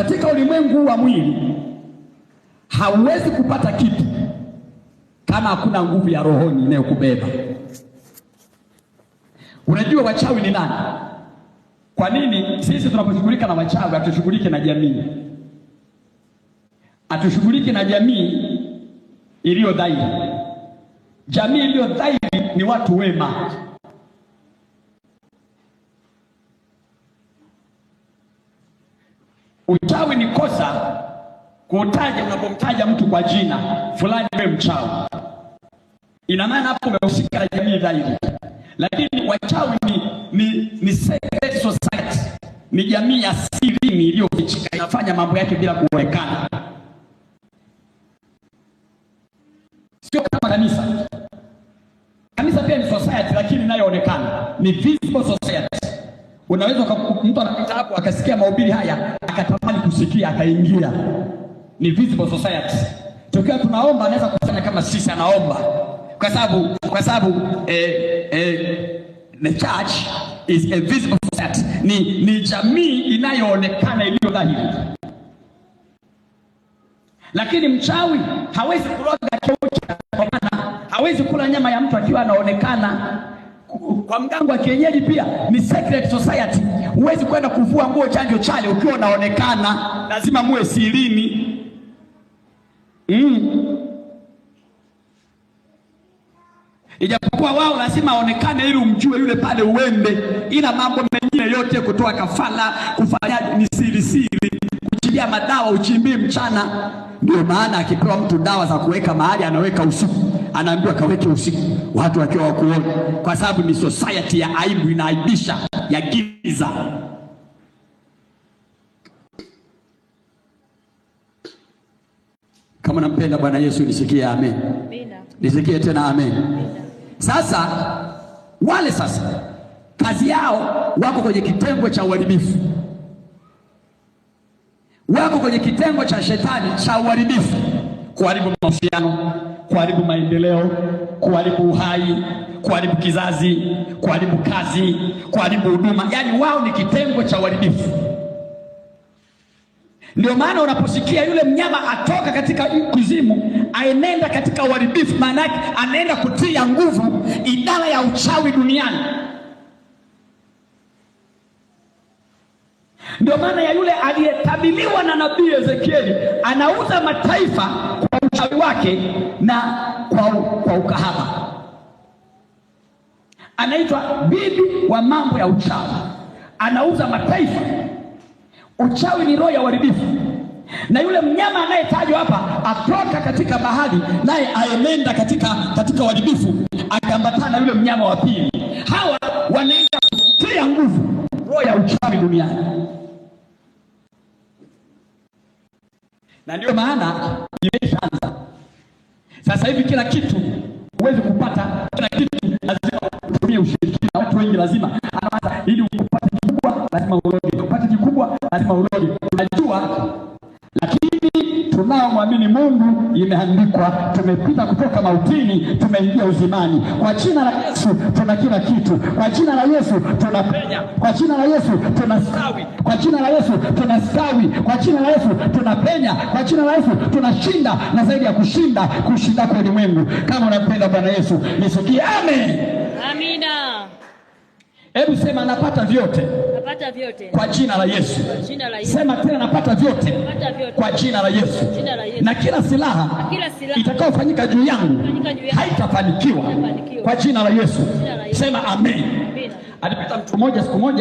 Katika ulimwengu wa mwili hauwezi kupata kitu kama hakuna nguvu ya rohoni inayokubeba. Unajua wachawi ni nani? Kwa nini sisi tunaposhughulika na wachawi hatushughuliki na jamii? Hatushughuliki na jamii iliyo dhaifu. Jamii iliyo dhaifu ni watu wema. Uchawi ni kosa kutaja, unapomtaja mtu kwa jina fulani wewe mchawi, ina maana hapo umehusika na jamii dhaifu. Lakini wachawi ni secret society, ni jamii ya siri iliyofichika, inafanya mambo yake bila kuonekana. Sio kama kanisa. Kanisa pia ni society, lakini inayoonekana ni visible society. Unaweza mtu anapita hapo akasikia mahubiri haya akatamani kusikia akaingia. Ni visible society. Tukiwa tunaomba anaweza kufanya kama sisi anaomba. Kwa sababu the church is a visible society. Ni jamii inayoonekana iliyo dhahiri. Lakini mchawi hawezi kuroga kiucha, kwa maana hawezi kula nyama ya mtu akiwa anaonekana. Kwa mganga wa kienyeji pia ni secret society. Huwezi kwenda kuvua nguo chanjo chale ukiwa unaonekana, lazima muwe sirini. Ijapokuwa wao lazima aonekane ili umjue yule pale uende, ila mambo mengine yote kutoa kafala, kufanya ni siri, kuchimbia madawa uchimbii mchana. Ndio maana akipewa mtu dawa za kuweka mahali anaweka usiku, anaambiwa kaweke usiku, watu wakiwa wakuona, kwa sababu ni society ya aibu, inaaibisha, ya giza. Kama nampenda Bwana Yesu nisikie amen. Nisikie tena amen. Sasa wale kazi yao wako kwenye kitengo cha uharibifu. Wako kwenye kitengo cha shetani cha uharibifu, kuharibu mahusiano, kuharibu maendeleo, kuharibu uhai, kuharibu kizazi, kuharibu kazi, kuharibu huduma. Yaani wao ni kitengo cha uharibifu. Ndio maana unaposikia yule mnyama atoka katika kuzimu aenenda katika uharibifu, maana yake anaenda kutia nguvu idara ya uchawi duniani. Ndio maana ya yule aliyetabiliwa na nabii Ezekieli, anauza mataifa kwa uchawi wake na kwa ukahaba. Anaitwa bibi wa mambo ya uchawi, anauza mataifa. Uchawi ni roho ya uharibifu. Na yule mnyama anayetajwa hapa atoka katika bahari, naye aenenda katika uharibifu, akaambatana na yule mnyama wa pili. Hawa wanaenda kutia nguvu roho ya uchawi duniani. Na ndio maana imeshaanza sasa hivi. Kila kitu huwezi kupata, kila kitu lazima utumie ushirikina. Watu wengi lazima anaanza, ili upate kikubwa lazima uloge, upate kikubwa lazima uloge. Unajua, lakini tunaomwamini Mungu imeandikwa, tumepita kutoka mautini tumeingia uzimani. Kwa jina la Yesu tuna kila kitu. Kwa jina la Yesu tunapenya. Kwa jina la Yesu tunastawi. Kwa jina la Yesu tunastawi. Kwa jina la Yesu tunapenya. Kwa jina la Yesu tunashinda, na zaidi ya kushinda kwa ulimwengu. Kama unapenda Bwana Yesu nisikie amen. Amina. Hebu sema napata vyote. Napata vyote kwa jina la Yesu. Kwa jina la Yesu. Sema tena napata vyote. Napata vyote kwa jina la Yesu. Jina la Yesu. Na kila silaha itakayofanyika juu yangu haitafanikiwa kwa jina la Yesu. Sema amen. Alipita mtu mmoja siku moja